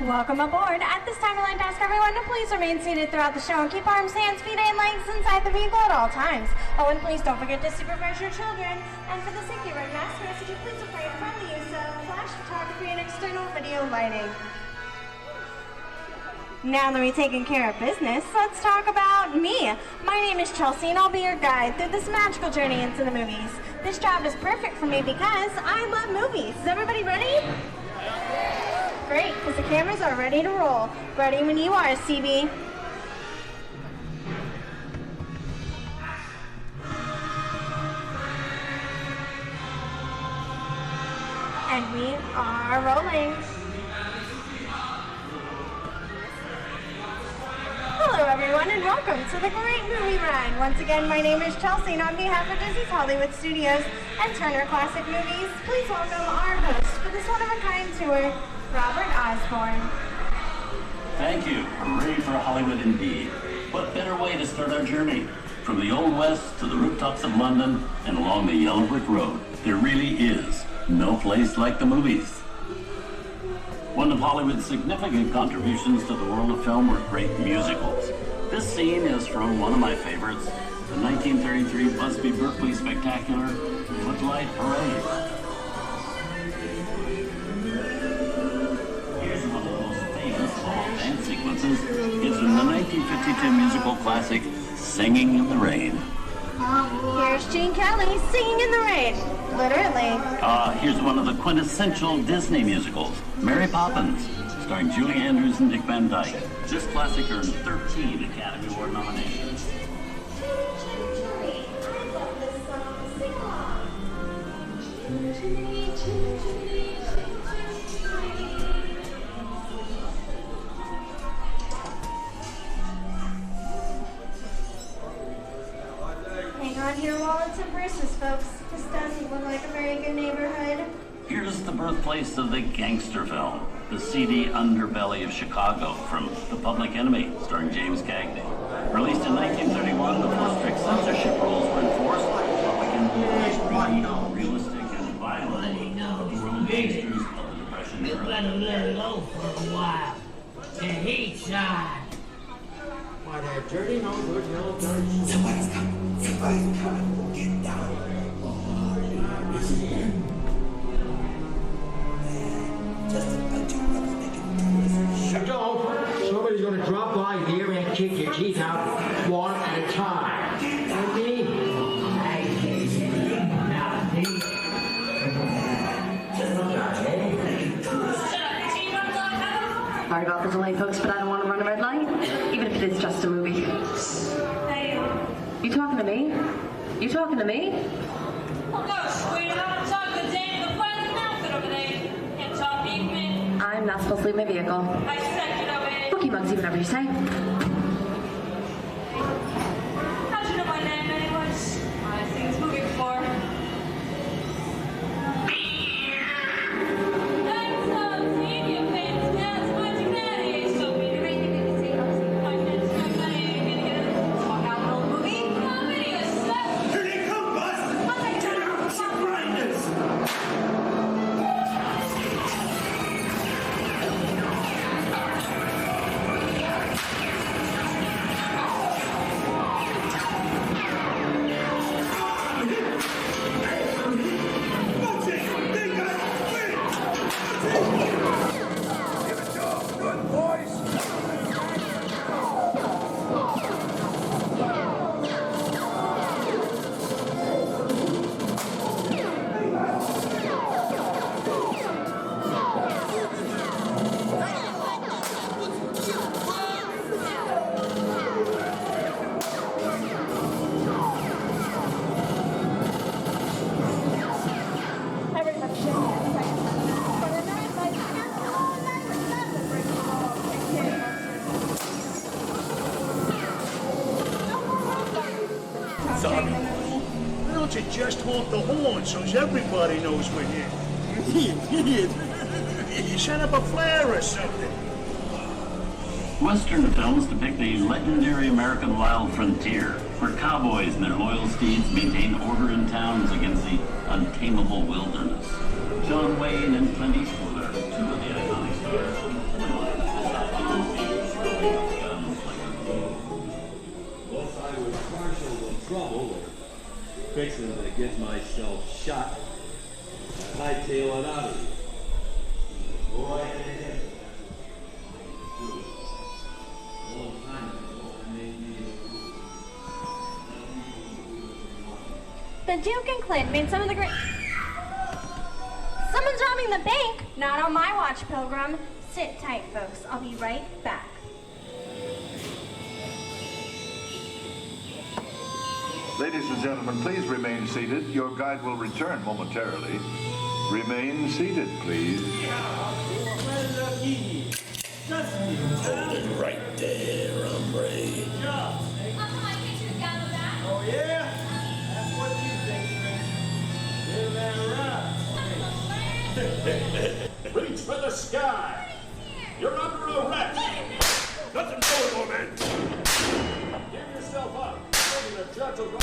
Welcome aboard. At this time, I'd like to ask everyone to please remain seated throughout the show and keep arms, hands, feet, and legs inside the vehicle at all times. Oh, and please don't forget to supervise your children. And for the safety of our guests, we ask that you please refrain from the use of flash photography and external video lighting. Now that we've taken care of business, let's talk about me. My name is Chelsea, and I'll be your guide through this magical journey into the movies. This job is perfect for me because I love movies. Is everybody ready? Great, because the cameras are ready to roll. Ready when you are, CB. And we are rolling. Hello everyone and welcome to the Great Movie Ride. Once again, my name is Chelsea, and on behalf of Disney's Hollywood Studios and Turner Classic Movies, please welcome our host for this one-of-a-kind tour, Robert Osborne. Thank you. Hooray for Hollywood indeed. What better way to start our journey? From the Old West to the rooftops of London and along the yellow brick road, there really is no place like the movies. One of Hollywood's significant contributions to the world of film were great musicals. This scene is from one of my favorites, the 1933 Busby Berkeley spectacular, Footlight Parade. Here's one of the most famous of all dance sequences. It's from the 1952 musical classic, Singing in the Rain. Here's Gene Kelly singing in the rain, literally. Here's one of the quintessential Disney musicals, Mary Poppins, starring Julie Andrews and Dick Van Dyke. This classic earned 13 Academy Award nominations. Hang on to your wallets and purses, folks. This doesn't look like a very good neighborhood. Here's the birthplace of the Gangster film, the seedy underbelly of Chicago from The Public Enemy, starring James Cagney. Released in 1931 before strict censorship rules were enforced, Public Enemy was gritty, realistic, and violent. The world of gangsters of the Depression era. Let him let it go for a while. And he shine. Why, that dirty, no good, no dirty. Somebody's coming. Somebody's coming. Get down. Oh, is he here? Man, just a bunch of rubber-necking tourists. Shut up. Somebody's gonna drop by here and kick your teeth out one at a time. And me? I can't see nothing. Just look out, eh? Sorry about the delay, folks, but I don't want to run a red light, even if it is just a movie. Hey. You talking to me? You talking to me? Oh, no, sweetheart. I'm talking to Dave, the president outfit over there. Can't talk to me. I'm not supposed to leave my vehicle. I said you over here. Bookie Mugsy, whatever you say. How'd you know my name, anyways? I've seen this movie before. Sorry. Why don't you just honk the horn so everybody knows we're here? You set up a flare or something. Western films depict the legendary American wild frontier, where cowboys and their loyal steeds maintain order in towns against the untamable wilderness. John Wayne and Clint Eastwood are two of the iconic stars. trouble or fixing to get myself shot, I hightail it out of here. Boy, The Duke and Clint made some of the great... Someone's robbing the bank! Not on my watch, Pilgrim. Sit tight, folks. I'll be right back. Ladies and gentlemen, please remain seated. Your guide will return momentarily. Remain seated, please. Hold it right there, hombre. Oh, yeah? That's what you think, man. Reach for the sky. You're under arrest. Nothing going on, man. Give yourself up. The judge will...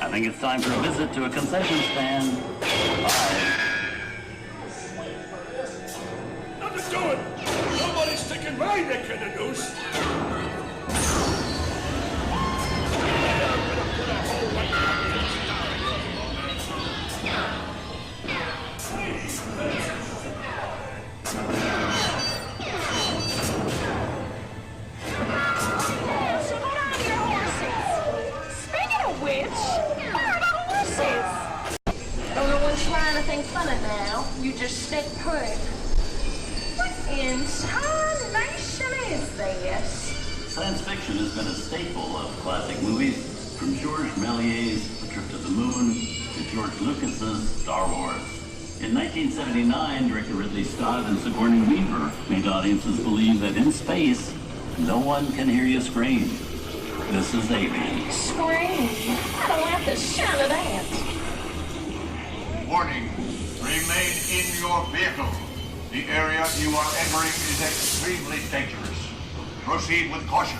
I think it's time for a visit to a concession stand. Bye. Nothing doing. Nobody's sticking my neck in the noose. You just stick put. What in tarnation is this? Science fiction has been a staple of classic movies, from Georges Méliès's A Trip to the Moon to George Lucas's Star Wars. In 1979, director Ridley Scott and Sigourney Weaver made audiences believe that in space, no one can hear you scream. This is Alien. Scream. I don't have the sound of that. Warning. Remain in your vehicle. The area you are entering is extremely dangerous. Proceed with caution.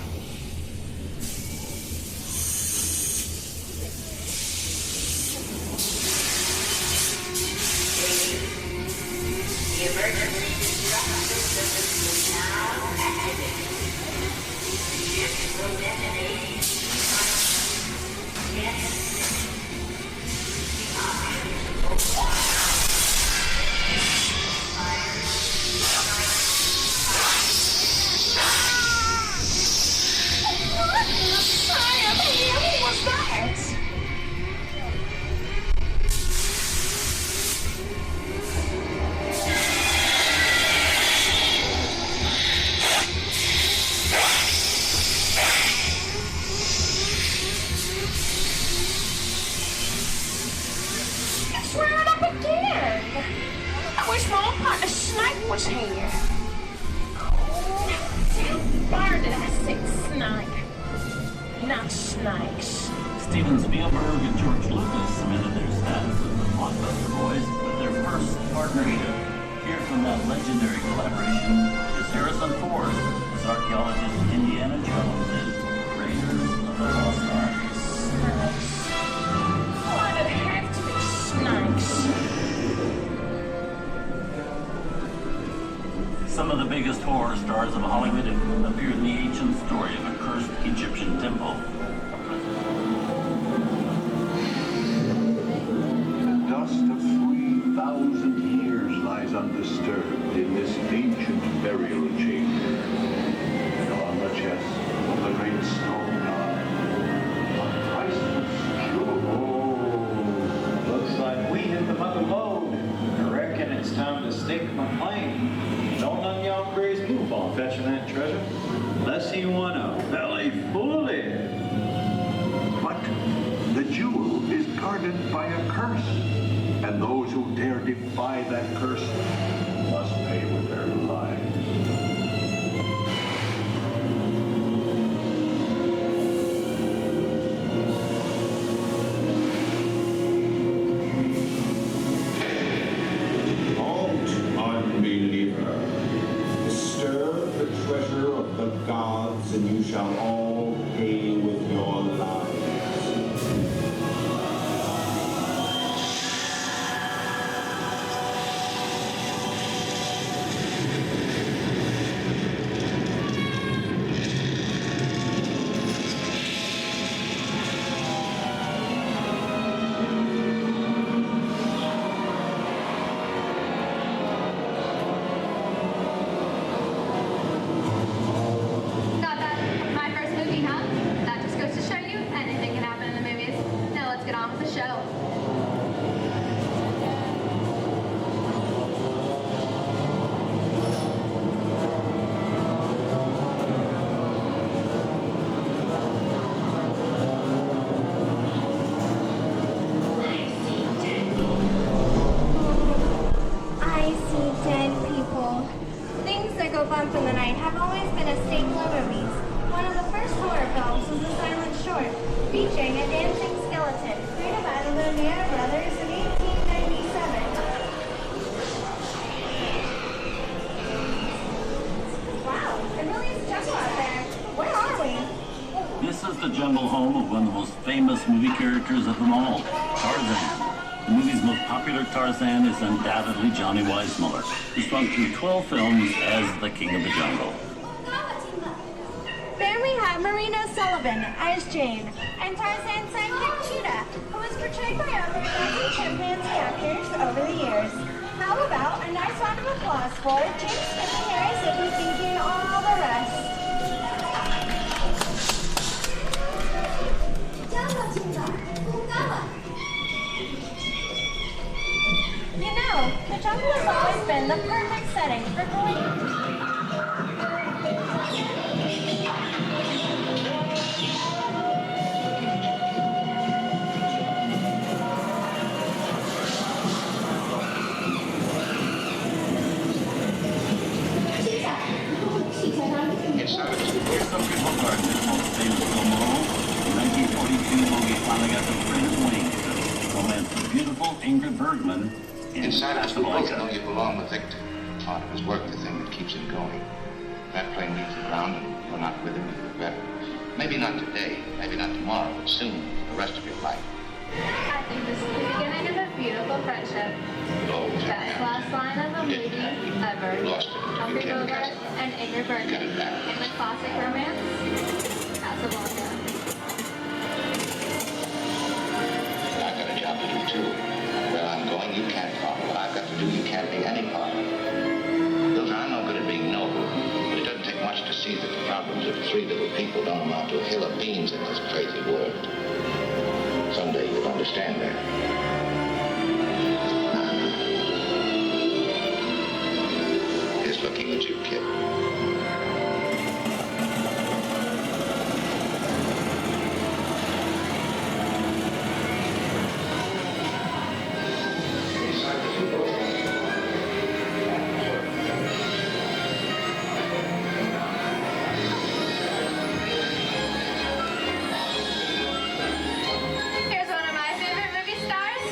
The emergency disruptor system is now activated. Ship will detonate. Yes. Was here. Oh, why did I say snake? Not snakes. Steven Spielberg and George Lucas cemented their status as the blockbuster boys with their first partnership. Here from that legendary collaboration is Harrison Ford as archaeologist Indiana Jones in Raiders of the Lost Ark. Snakes. Why did it have to be snakes? Some of the biggest horror stars of Hollywood have appeared in the ancient story of a cursed Egyptian temple. The dust of 3,000 years lies undisturbed in this ancient burial chamber. And on the chest of the great stone god, a priceless jewel. Oh, looks like we hit the mother load. I reckon it's time to stake my claim. Don't none of y'all crazy move on fetching that treasure. Unless you want a belly full of it. But the jewel is guarded by a curse, and those who dare defy that curse must pay with their lives. Disturb the treasure of the gods, and you shall all pay with your lives. show. I see dead people. Things that go bump in the night have always been a staple of movies. One of the first horror films was a silent short, featuring a dancing skeleton, created by the Lumiere brothers in 1897. Wow, it really is jungle out there. Where are we? This is the jungle home of one of the most famous movie characters of them all, Tarzan. The movie's most popular Tarzan is undoubtedly Johnny Weissmuller, who swung through 12 films as the King of the Jungle. There we have Marina Sullivan as Jane, and Tarzan's sidekick Cheetah, who was portrayed by over a dozen chimpanzee actors over the years. How about a nice round of applause for James Skippy Harry Sippy thinking all the rest? You know, the jungle has always been the perfect setting for going. Here's some people garden, his most famous film role. In 1942, Bogey finally got the printed wings to romance the beautiful Ingrid Bergman in Inside us, we both know Casablanca. you belong with Victor. Part of his work, the thing that keeps him going. If that plane leaves the ground and you're not with him, you regret it. Maybe not today, maybe not tomorrow, but soon, for the rest of your life. I think this is the beginning of a beautiful friendship. Best last line of a movie ever. Humphrey Bogart and Ingrid Bergman in the classic romance, Casablanca. I've got a job to do too. Where I'm going, you can't follow. What I've got to do, you can't be any part of. Those are no good at being noble, but it doesn't take much to see that the problems of three little people don't amount to a hill of beans in this crazy world. Someday you'll understand that. He's looking at you, kid. Here's one of my favorite movie stars,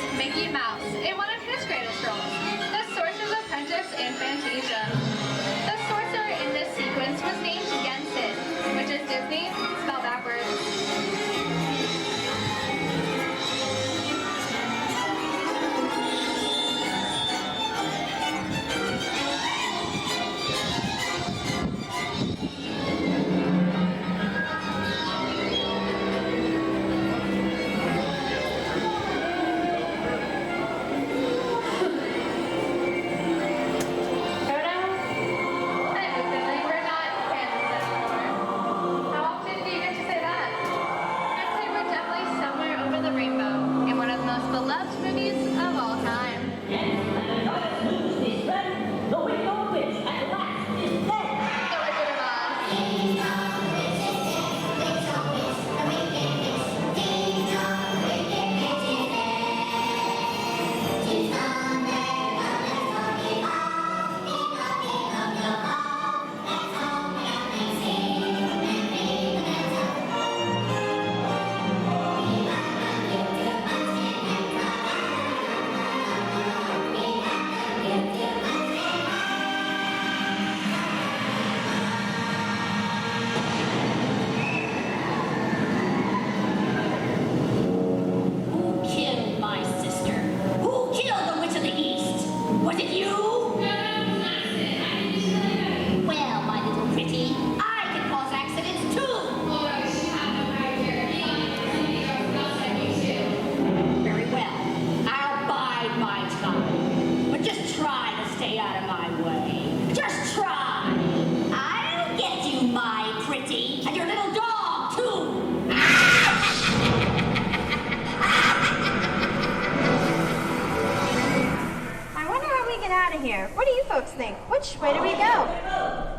think, which way do we go?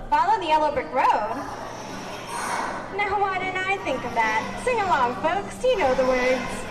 Follow the yellow brick road? Now why didn't I think of that? Sing along, folks, you know the words.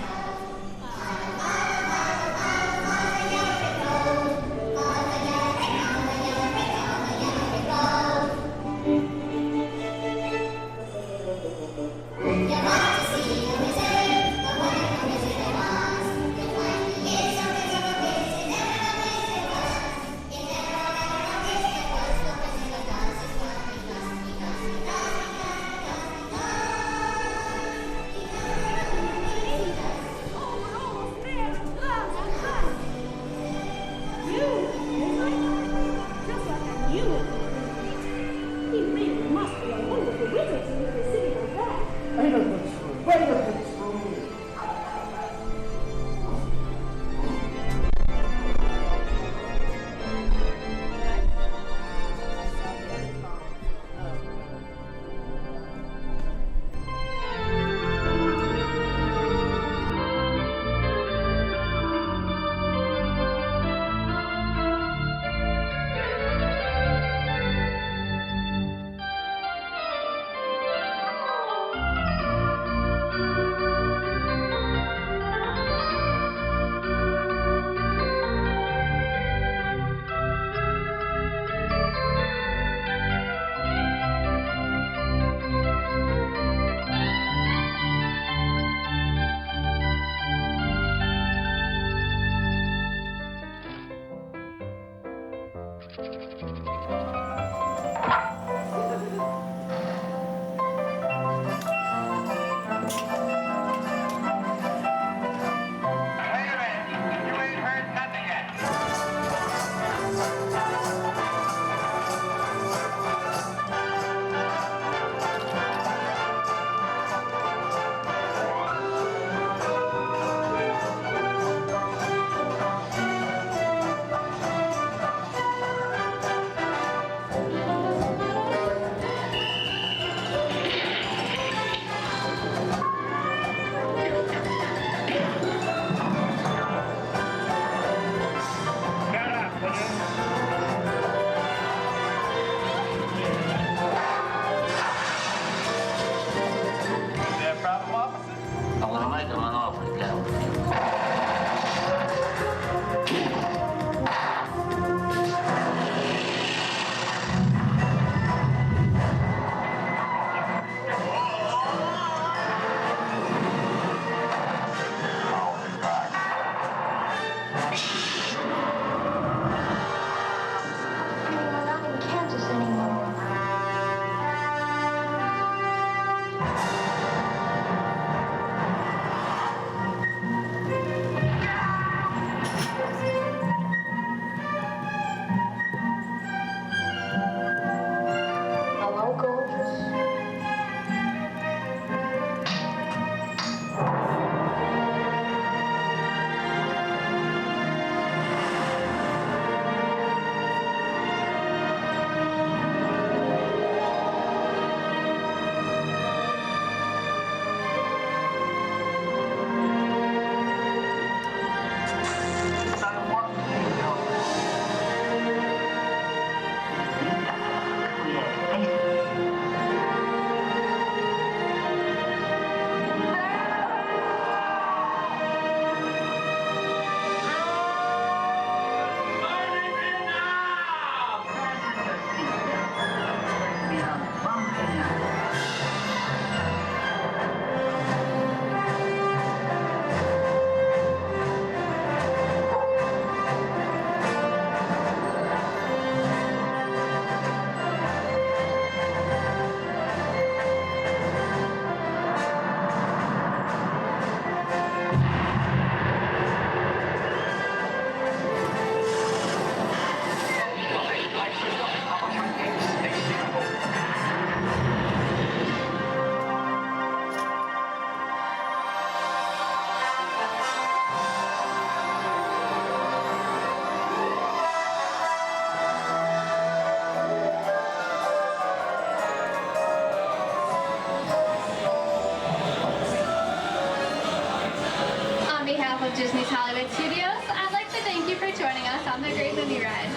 Disney's Hollywood Studios, I'd like to thank you for joining us on the Great Movie Ride.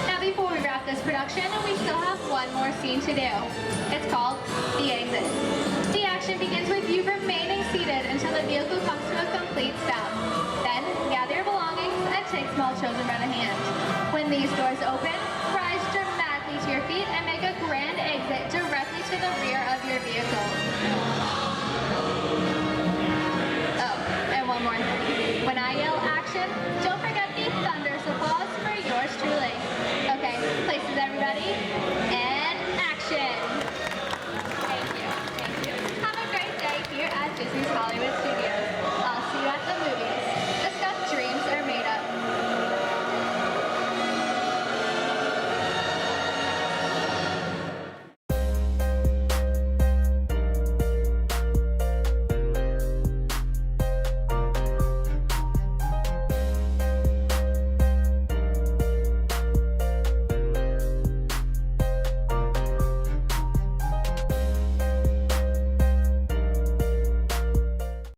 Now, before we wrap wrap this production, we still have one more scene to do. It's called the exit. The action begins with you remaining seated until the vehicle comes to a complete stop. Then, gather your belongings and take small children by the hand. When these doors open, rise dramatically to your feet and make a grand exit directly to the rear of your vehicle.